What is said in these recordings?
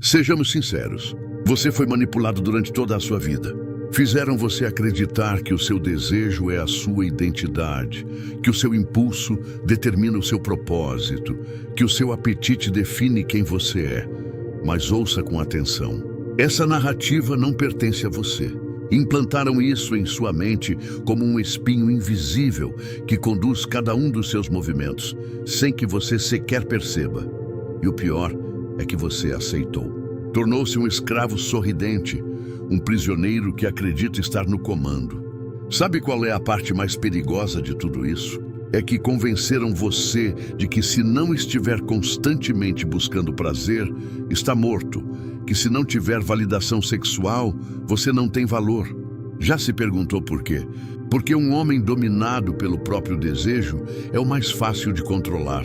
Sejamos sinceros, você foi manipulado durante toda a sua vida. Fizeram você acreditar que o seu desejo é a sua identidade, que o seu impulso determina o seu propósito, que o seu apetite define quem você é. Mas ouça com atenção. Essa narrativa não pertence a você. Implantaram isso em sua mente como um espinho invisível que conduz cada um dos seus movimentos, sem que você sequer perceba. E o pior é que você aceitou. Tornou-se um escravo sorridente, um prisioneiro que acredita estar no comando. Sabe qual é a parte mais perigosa de tudo isso? É que convenceram você de que se não estiver constantemente buscando prazer, está morto, que se não tiver validação sexual, você não tem valor. Já se perguntou por quê? Porque um homem dominado pelo próprio desejo é o mais fácil de controlar.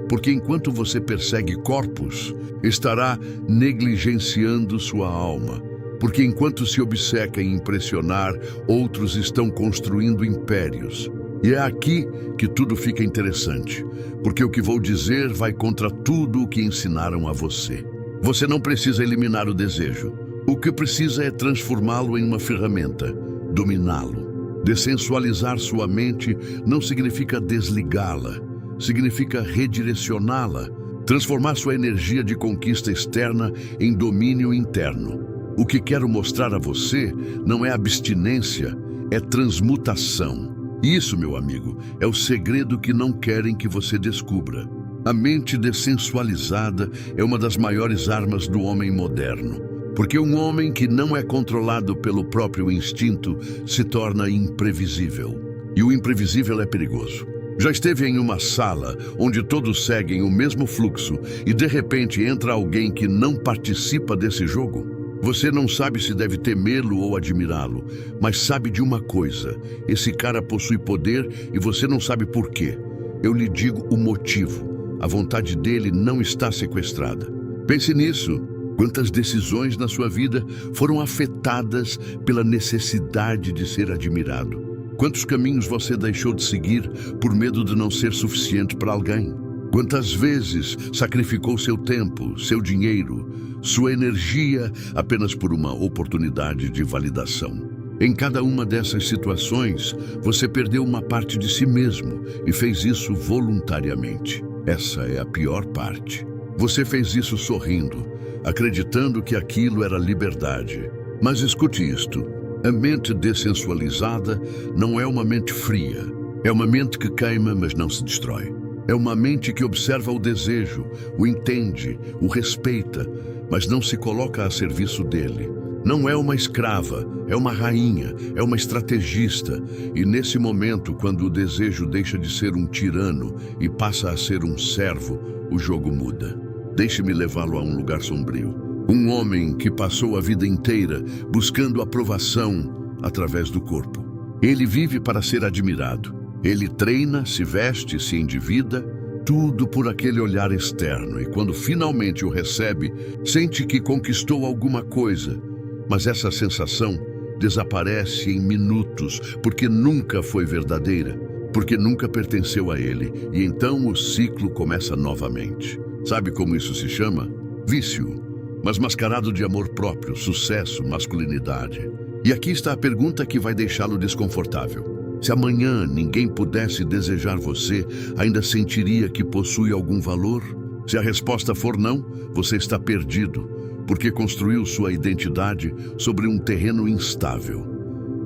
Porque enquanto você persegue corpos, estará negligenciando sua alma. Porque enquanto se obceca em impressionar, outros estão construindo impérios. E é aqui que tudo fica interessante, porque o que vou dizer vai contra tudo o que ensinaram a você. Você não precisa eliminar o desejo. O que precisa é transformá-lo em uma ferramenta, dominá-lo. Dessensualizar sua mente não significa desligá-la, significa redirecioná-la, transformar sua energia de conquista externa em domínio interno. O que quero mostrar a você não é abstinência, é transmutação. Isso, meu amigo, é o segredo que não querem que você descubra. A mente dessensualizada é uma das maiores armas do homem moderno. Porque um homem que não é controlado pelo próprio instinto se torna imprevisível. E o imprevisível é perigoso. Já esteve em uma sala onde todos seguem o mesmo fluxo e de repente entra alguém que não participa desse jogo? Você não sabe se deve temê-lo ou admirá-lo, mas sabe de uma coisa: esse cara possui poder e você não sabe por quê. Eu lhe digo o motivo. A vontade dele não está sequestrada. Pense nisso. Quantas decisões na sua vida foram afetadas pela necessidade de ser admirado? Quantos caminhos você deixou de seguir por medo de não ser suficiente para alguém? Quantas vezes sacrificou seu tempo, seu dinheiro, sua energia apenas por uma oportunidade de validação? Em cada uma dessas situações, você perdeu uma parte de si mesmo e fez isso voluntariamente. Essa é a pior parte. Você fez isso sorrindo, acreditando que aquilo era liberdade. Mas escute isto: a mente dessensualizada não é uma mente fria. É uma mente que queima, mas não se destrói. É uma mente que observa o desejo, o entende, o respeita, mas não se coloca a serviço dele. Não é uma escrava, é uma rainha, é uma estrategista. E nesse momento, quando o desejo deixa de ser um tirano e passa a ser um servo, o jogo muda. Deixe-me levá-lo a um lugar sombrio. Um homem que passou a vida inteira buscando aprovação através do corpo. Ele vive para ser admirado. Ele treina, se veste, se endivida, tudo por aquele olhar externo. E quando finalmente o recebe, sente que conquistou alguma coisa. Mas essa sensação desaparece em minutos, porque nunca foi verdadeira, porque nunca pertenceu a ele. E então o ciclo começa novamente. Sabe como isso se chama? Vício, mas mascarado de amor próprio, sucesso, masculinidade. E aqui está a pergunta que vai deixá-lo desconfortável. Se amanhã ninguém pudesse desejar você, ainda sentiria que possui algum valor? Se a resposta for não, você está perdido, porque construiu sua identidade sobre um terreno instável.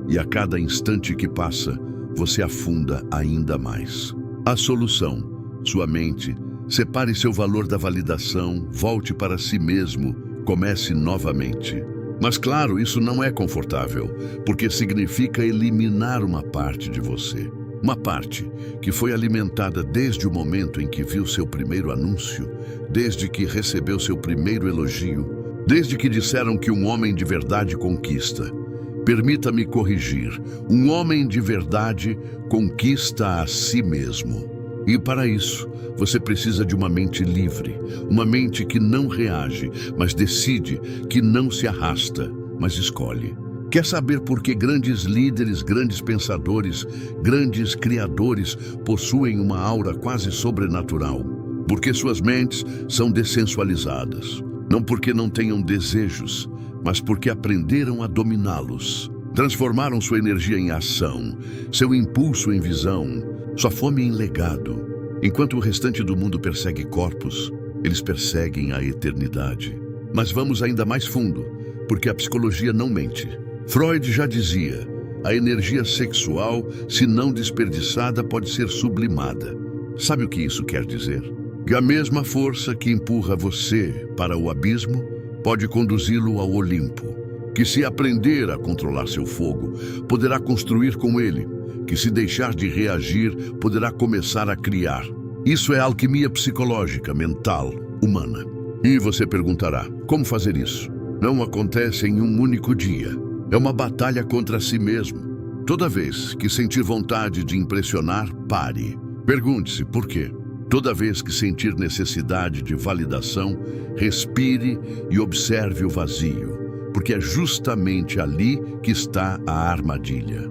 E a cada instante que passa, você afunda ainda mais. A solução: sua mente. Separe seu valor da validação, volte para si mesmo, comece novamente. Mas claro, isso não é confortável, porque significa eliminar uma parte de você. Uma parte que foi alimentada desde o momento em que viu seu primeiro anúncio, desde que recebeu seu primeiro elogio, desde que disseram que um homem de verdade conquista. Permita-me corrigir: um homem de verdade conquista a si mesmo. E para isso, você precisa de uma mente livre, uma mente que não reage, mas decide, que não se arrasta, mas escolhe. Quer saber por que grandes líderes, grandes pensadores, grandes criadores possuem uma aura quase sobrenatural? Porque suas mentes são dessensualizadas. Não porque não tenham desejos, mas porque aprenderam a dominá-los. Transformaram sua energia em ação, seu impulso em visão, sua fome em legado. Enquanto o restante do mundo persegue corpos, eles perseguem a eternidade. Mas vamos ainda mais fundo, porque a psicologia não mente. Freud já dizia: a energia sexual, se não desperdiçada, pode ser sublimada. Sabe o que isso quer dizer? Que a mesma força que empurra você para o abismo pode conduzi-lo ao Olimpo. Que se aprender a controlar seu fogo, poderá construir com ele. Que se deixar de reagir, poderá começar a criar. Isso é alquimia psicológica, mental, humana. E você perguntará, como fazer isso? Não acontece em um único dia. É uma batalha contra si mesmo. Toda vez que sentir vontade de impressionar, pare. Pergunte-se por quê. Toda vez que sentir necessidade de validação, respire e observe o vazio, porque é justamente ali que está a armadilha.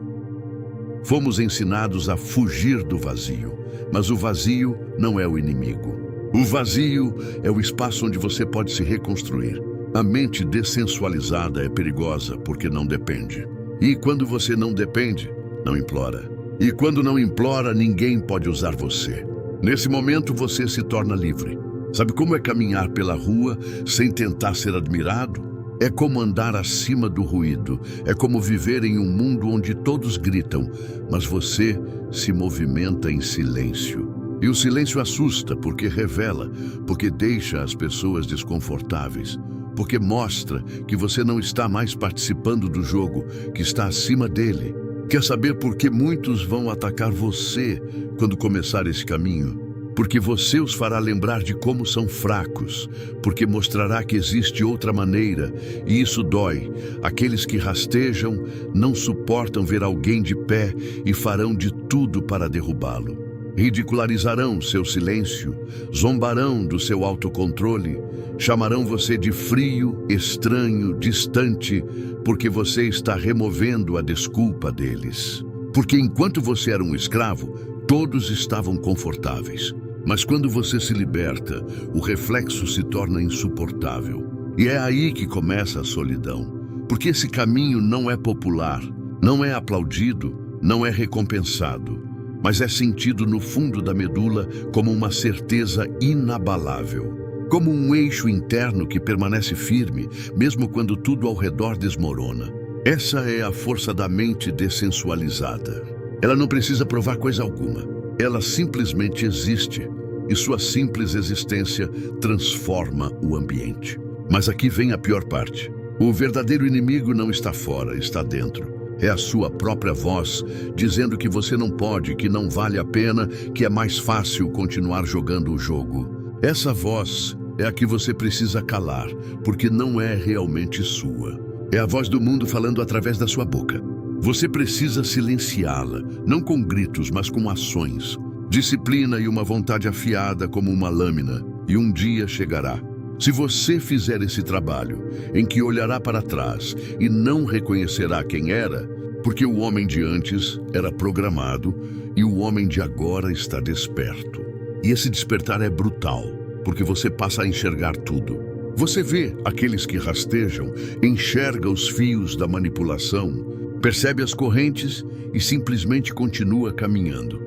Fomos ensinados a fugir do vazio, mas o vazio não é o inimigo. O vazio é o espaço onde você pode se reconstruir. A mente dessensualizada é perigosa porque não depende. E quando você não depende, não implora. E quando não implora, ninguém pode usar você. Nesse momento, você se torna livre. Sabe como é caminhar pela rua sem tentar ser admirado? É como andar acima do ruído. É como viver em um mundo onde todos gritam, mas você se movimenta em silêncio. E o silêncio assusta porque revela, porque deixa as pessoas desconfortáveis, porque mostra que você não está mais participando do jogo, que está acima dele. Quer saber por que muitos vão atacar você quando começar esse caminho? Porque você os fará lembrar de como são fracos, porque mostrará que existe outra maneira, e isso dói. Aqueles que rastejam não suportam ver alguém de pé e farão de tudo para derrubá-lo. Ridicularizarão seu silêncio, zombarão do seu autocontrole, chamarão você de frio, estranho, distante, porque você está removendo a desculpa deles. Porque enquanto você era um escravo, todos estavam confortáveis. Mas quando você se liberta, o reflexo se torna insuportável. E é aí que começa a solidão. Porque esse caminho não é popular, não é aplaudido, não é recompensado, mas é sentido no fundo da medula como uma certeza inabalável. Como um eixo interno que permanece firme, mesmo quando tudo ao redor desmorona. Essa é a força da mente dessensualizada. Ela não precisa provar coisa alguma. Ela simplesmente existe, e sua simples existência transforma o ambiente. Mas aqui vem a pior parte. O verdadeiro inimigo não está fora, está dentro. É a sua própria voz, dizendo que você não pode, que não vale a pena, que é mais fácil continuar jogando o jogo. Essa voz é a que você precisa calar, porque não é realmente sua. É a voz do mundo falando através da sua boca. Você precisa silenciá-la, não com gritos, mas com ações. Disciplina e uma vontade afiada como uma lâmina, e um dia chegará. Se você fizer esse trabalho, em que olhará para trás e não reconhecerá quem era, porque o homem de antes era programado e o homem de agora está desperto. E esse despertar é brutal, porque você passa a enxergar tudo. Você vê aqueles que rastejam, enxerga os fios da manipulação, percebe as correntes e simplesmente continua caminhando.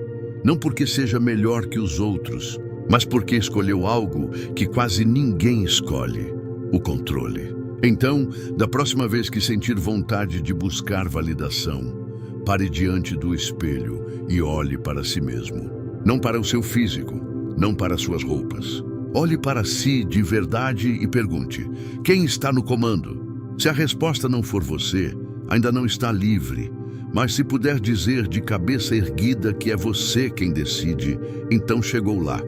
Não porque seja melhor que os outros, mas porque escolheu algo que quase ninguém escolhe: o controle. Então, da próxima vez que sentir vontade de buscar validação, pare diante do espelho e olhe para si mesmo. Não para o seu físico, não para suas roupas. Olhe para si de verdade e pergunte: quem está no comando? Se a resposta não for você, ainda não está livre. Mas se puder dizer de cabeça erguida que é você quem decide, então chegou lá.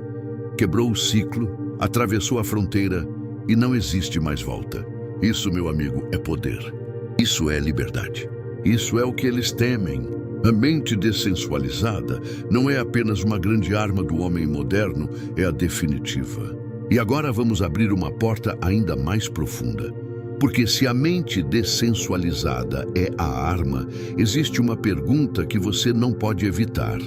Quebrou o ciclo, atravessou a fronteira e não existe mais volta. Isso, meu amigo, é poder. Isso é liberdade. Isso é o que eles temem. A mente dessensualizada não é apenas uma grande arma do homem moderno, é a definitiva. E agora vamos abrir uma porta ainda mais profunda. Porque se a mente dessensualizada é a arma, existe uma pergunta que você não pode evitar.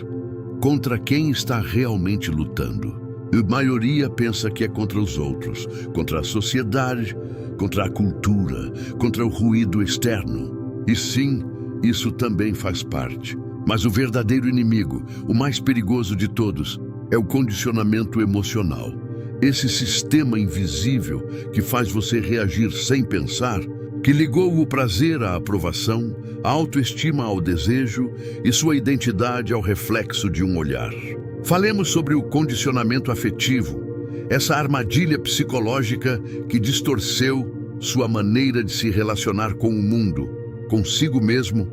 Contra quem está realmente lutando? A maioria pensa que é contra os outros, contra a sociedade, contra a cultura, contra o ruído externo. E sim, isso também faz parte. Mas o verdadeiro inimigo, o mais perigoso de todos, é o condicionamento emocional. Esse sistema invisível que faz você reagir sem pensar, que ligou o prazer à aprovação, a autoestima ao desejo e sua identidade ao reflexo de um olhar. Falemos sobre o condicionamento afetivo, essa armadilha psicológica que distorceu sua maneira de se relacionar com o mundo, consigo mesmo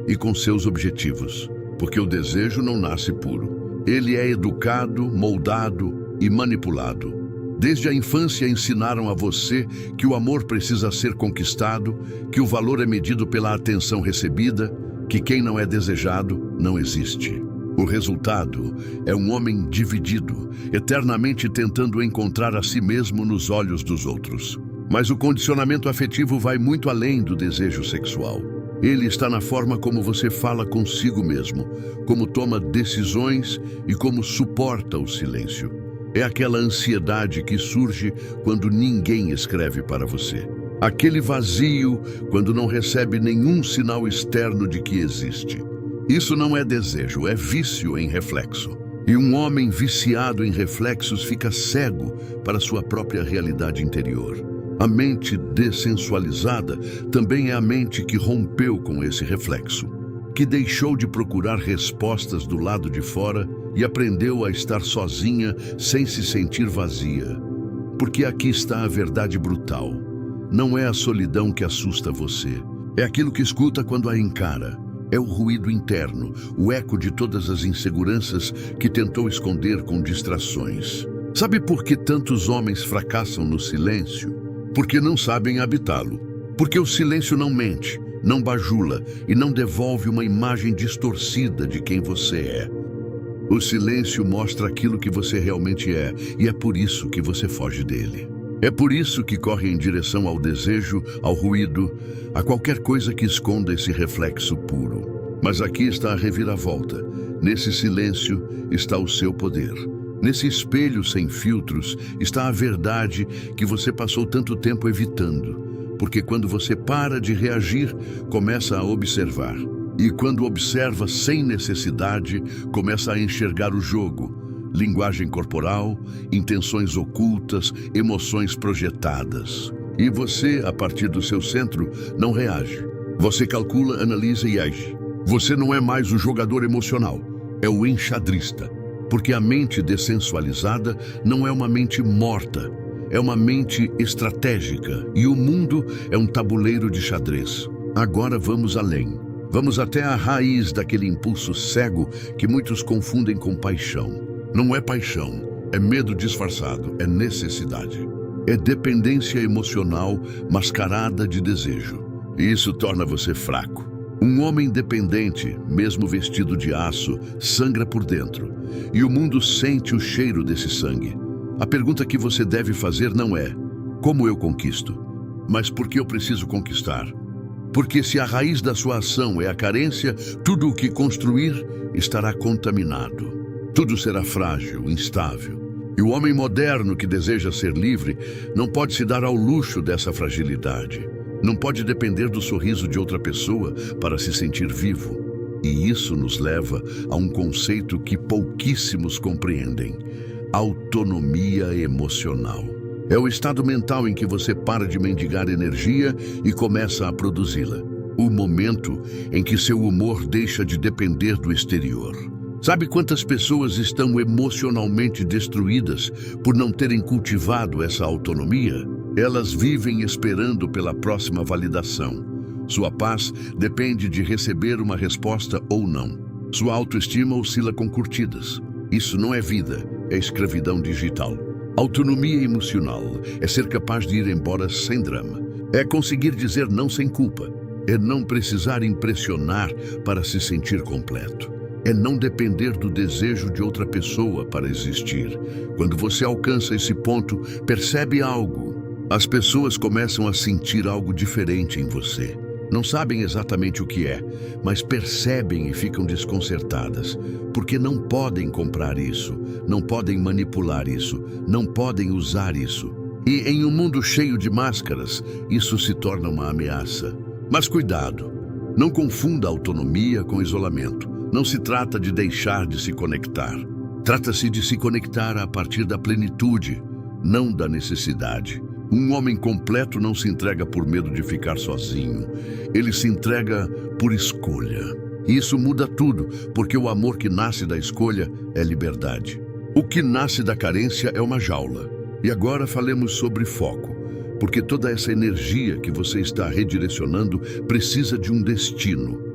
e com seus objetivos. Porque o desejo não nasce puro. Ele é educado, moldado e manipulado. Desde a infância ensinaram a você que o amor precisa ser conquistado, que o valor é medido pela atenção recebida, que quem não é desejado não existe. O resultado é um homem dividido, eternamente tentando encontrar a si mesmo nos olhos dos outros. Mas o condicionamento afetivo vai muito além do desejo sexual. Ele está na forma como você fala consigo mesmo, como toma decisões e como suporta o silêncio. É aquela ansiedade que surge quando ninguém escreve para você. Aquele vazio quando não recebe nenhum sinal externo de que existe. Isso não é desejo, é vício em reflexo. E um homem viciado em reflexos fica cego para sua própria realidade interior. A mente dessensualizada também é a mente que rompeu com esse reflexo, que deixou de procurar respostas do lado de fora e aprendeu a estar sozinha sem se sentir vazia. Porque aqui está a verdade brutal. Não é a solidão que assusta você. É aquilo que escuta quando a encara. É o ruído interno, o eco de todas as inseguranças que tentou esconder com distrações. Sabe por que tantos homens fracassam no silêncio? Porque não sabem habitá-lo. Porque o silêncio não mente, não bajula e não devolve uma imagem distorcida de quem você é. O silêncio mostra aquilo que você realmente é, e é por isso que você foge dele. É por isso que corre em direção ao desejo, ao ruído, a qualquer coisa que esconda esse reflexo puro. Mas aqui está a reviravolta. Nesse silêncio está o seu poder. Nesse espelho sem filtros está a verdade que você passou tanto tempo evitando. Porque quando você para de reagir, começa a observar. E quando observa sem necessidade, começa a enxergar o jogo. Linguagem corporal, intenções ocultas, emoções projetadas. E você, a partir do seu centro, não reage. Você calcula, analisa e age. Você não é mais o jogador emocional, é o enxadrista. Porque a mente dessensualizada não é uma mente morta, é uma mente estratégica. E o mundo é um tabuleiro de xadrez. Agora vamos além. Vamos até a raiz daquele impulso cego que muitos confundem com paixão. Não é paixão, é medo disfarçado, é necessidade. É dependência emocional mascarada de desejo. E isso torna você fraco. Um homem dependente, mesmo vestido de aço, sangra por dentro. E o mundo sente o cheiro desse sangue. A pergunta que você deve fazer não é como eu conquisto, mas por que eu preciso conquistar? Porque se a raiz da sua ação é a carência, tudo o que construir estará contaminado. Tudo será frágil, instável. E o homem moderno que deseja ser livre não pode se dar ao luxo dessa fragilidade. Não pode depender do sorriso de outra pessoa para se sentir vivo. E isso nos leva a um conceito que pouquíssimos compreendem: autonomia emocional. É o estado mental em que você para de mendigar energia e começa a produzi-la. O momento em que seu humor deixa de depender do exterior. Sabe quantas pessoas estão emocionalmente destruídas por não terem cultivado essa autonomia? Elas vivem esperando pela próxima validação. Sua paz depende de receber uma resposta ou não. Sua autoestima oscila com curtidas. Isso não é vida, é escravidão digital. Autonomia emocional é ser capaz de ir embora sem drama. É conseguir dizer não sem culpa. É não precisar impressionar para se sentir completo. É não depender do desejo de outra pessoa para existir. Quando você alcança esse ponto, percebe algo. As pessoas começam a sentir algo diferente em você. Não sabem exatamente o que é, mas percebem e ficam desconcertadas, porque não podem comprar isso, não podem manipular isso, não podem usar isso. E em um mundo cheio de máscaras, isso se torna uma ameaça. Mas cuidado, não confunda autonomia com isolamento. Não se trata de deixar de se conectar. Trata-se de se conectar a partir da plenitude, não da necessidade. Um homem completo não se entrega por medo de ficar sozinho. Ele se entrega por escolha. E isso muda tudo, porque o amor que nasce da escolha é liberdade. O que nasce da carência é uma jaula. E agora falemos sobre foco, porque toda essa energia que você está redirecionando precisa de um destino.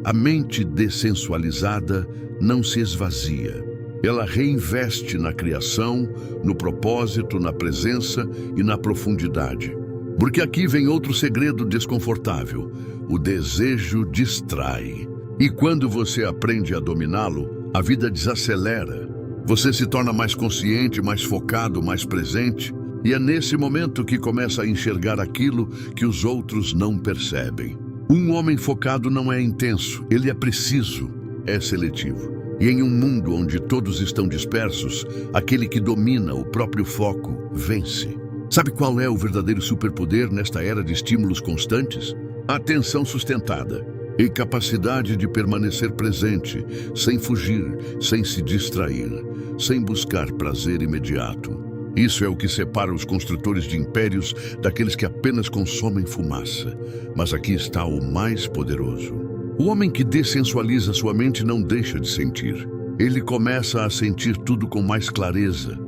A mente dessensualizada não se esvazia. Ela reinveste na criação, no propósito, na presença e na profundidade. Porque aqui vem outro segredo desconfortável. O desejo distrai. E quando você aprende a dominá-lo, a vida desacelera. Você se torna mais consciente, mais focado, mais presente. E é nesse momento que começa a enxergar aquilo que os outros não percebem. Um homem focado não é intenso, ele é preciso, é seletivo. E em um mundo onde todos estão dispersos, aquele que domina o próprio foco vence. Sabe qual é o verdadeiro superpoder nesta era de estímulos constantes? A atenção sustentada e capacidade de permanecer presente, sem fugir, sem se distrair, sem buscar prazer imediato. Isso é o que separa os construtores de impérios daqueles que apenas consomem fumaça. Mas aqui está o mais poderoso. O homem que dessensualiza sua mente não deixa de sentir. Ele começa a sentir tudo com mais clareza,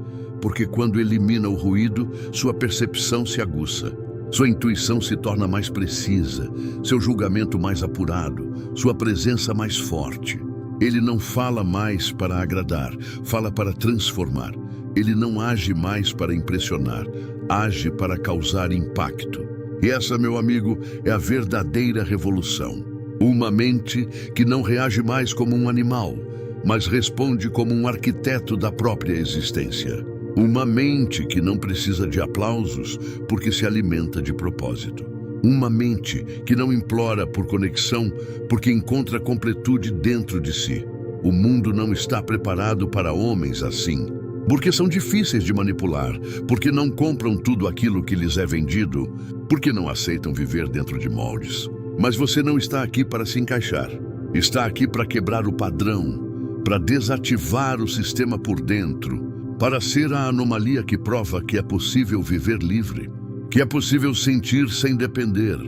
porque quando elimina o ruído, sua percepção se aguça. Sua intuição se torna mais precisa, seu julgamento mais apurado, sua presença mais forte. Ele não fala mais para agradar, fala para transformar. Ele não age mais para impressionar, age para causar impacto. E essa, meu amigo, é a verdadeira revolução. Uma mente que não reage mais como um animal, mas responde como um arquiteto da própria existência. Uma mente que não precisa de aplausos porque se alimenta de propósito. Uma mente que não implora por conexão porque encontra completude dentro de si. O mundo não está preparado para homens assim, porque são difíceis de manipular, porque não compram tudo aquilo que lhes é vendido, porque não aceitam viver dentro de moldes. Mas você não está aqui para se encaixar. Está aqui para quebrar o padrão, para desativar o sistema por dentro, para ser a anomalia que prova que é possível viver livre, que é possível sentir sem depender,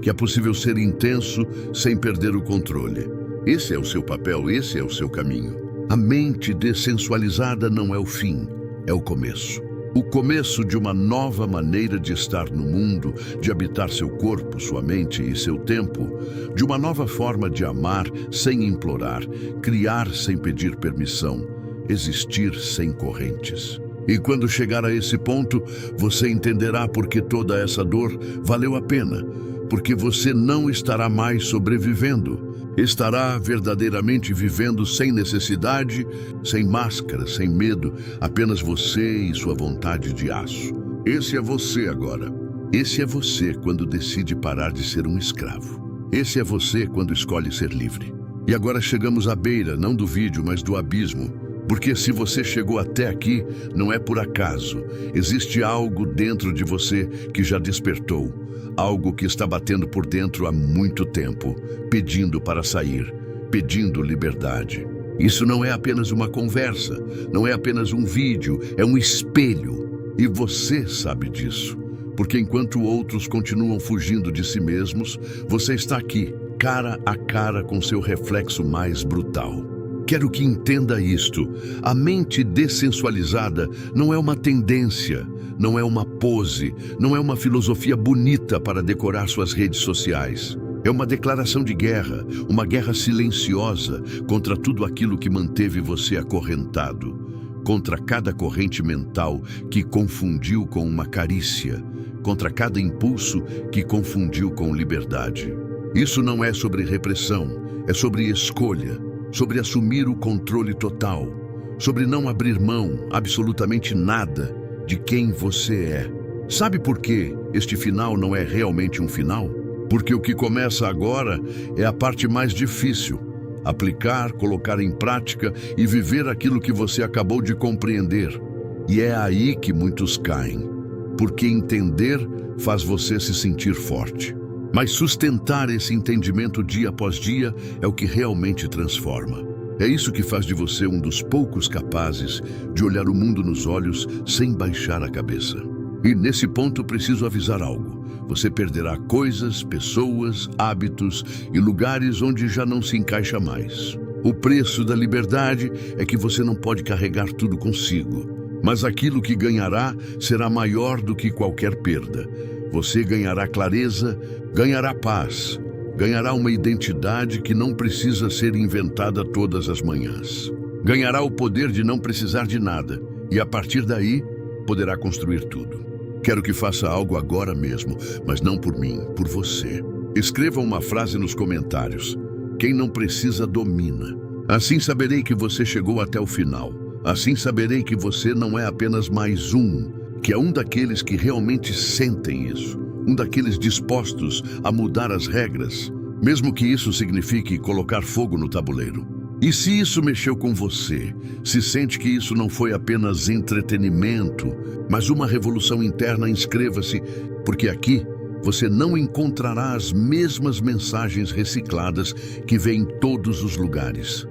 que é possível ser intenso sem perder o controle. Esse é o seu papel, esse é o seu caminho. A mente dessensualizada não é o fim, é o começo. O começo de uma nova maneira de estar no mundo, de habitar seu corpo, sua mente e seu tempo, de uma nova forma de amar sem implorar, criar sem pedir permissão, existir sem correntes. E quando chegar a esse ponto, você entenderá por que toda essa dor valeu a pena, porque você não estará mais sobrevivendo. Estará verdadeiramente vivendo sem necessidade, sem máscara, sem medo, apenas você e sua vontade de aço. Esse é você agora. Esse é você quando decide parar de ser um escravo. Esse é você quando escolhe ser livre. E agora chegamos à beira, não do vídeo, mas do abismo. Porque se você chegou até aqui, não é por acaso. Existe algo dentro de você que já despertou. Algo que está batendo por dentro há muito tempo, pedindo para sair, pedindo liberdade. Isso não é apenas uma conversa, não é apenas um vídeo, é um espelho. E você sabe disso. Porque enquanto outros continuam fugindo de si mesmos, você está aqui, cara a cara com seu reflexo mais brutal. Quero que entenda isto. A mente dessensualizada não é uma tendência, não é uma pose, não é uma filosofia bonita para decorar suas redes sociais. É uma declaração de guerra, uma guerra silenciosa contra tudo aquilo que manteve você acorrentado, contra cada corrente mental que confundiu com uma carícia, contra cada impulso que confundiu com liberdade. Isso não é sobre repressão, é sobre escolha. Sobre assumir o controle total, sobre não abrir mão absolutamente nada de quem você é. Sabe por que este final não é realmente um final? Porque o que começa agora é a parte mais difícil. Aplicar, colocar em prática e viver aquilo que você acabou de compreender. E é aí que muitos caem. Porque entender faz você se sentir forte. Mas sustentar esse entendimento dia após dia é o que realmente transforma. É isso que faz de você um dos poucos capazes de olhar o mundo nos olhos sem baixar a cabeça. E nesse ponto preciso avisar algo. Você perderá coisas, pessoas, hábitos e lugares onde já não se encaixa mais. O preço da liberdade é que você não pode carregar tudo consigo. Mas aquilo que ganhará será maior do que qualquer perda. Você ganhará clareza, ganhará paz, ganhará uma identidade que não precisa ser inventada todas as manhãs. Ganhará o poder de não precisar de nada e, a partir daí, poderá construir tudo. Quero que faça algo agora mesmo, mas não por mim, por você. Escreva uma frase nos comentários. Quem não precisa, domina. Assim saberei que você chegou até o final. Assim saberei que você não é apenas mais um, que é um daqueles que realmente sentem isso. Um daqueles dispostos a mudar as regras, mesmo que isso signifique colocar fogo no tabuleiro. E se isso mexeu com você, se sente que isso não foi apenas entretenimento, mas uma revolução interna, inscreva-se, porque aqui você não encontrará as mesmas mensagens recicladas que vêm em todos os lugares.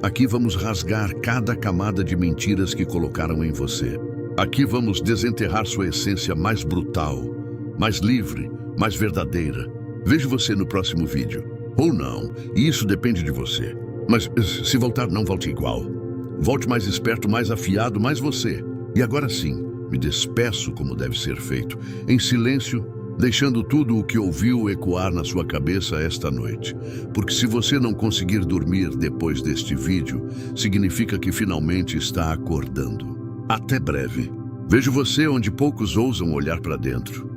Aqui vamos rasgar cada camada de mentiras que colocaram em você. Aqui vamos desenterrar sua essência mais brutal, mais livre, mais verdadeira. Vejo você no próximo vídeo. Ou não, e isso depende de você. Mas se voltar, não volte igual. Volte mais esperto, mais afiado, mais você. E agora sim, me despeço como deve ser feito, em silêncio, deixando tudo o que ouviu ecoar na sua cabeça esta noite. Porque se você não conseguir dormir depois deste vídeo, significa que finalmente está acordando. Até breve. Vejo você onde poucos ousam olhar para dentro.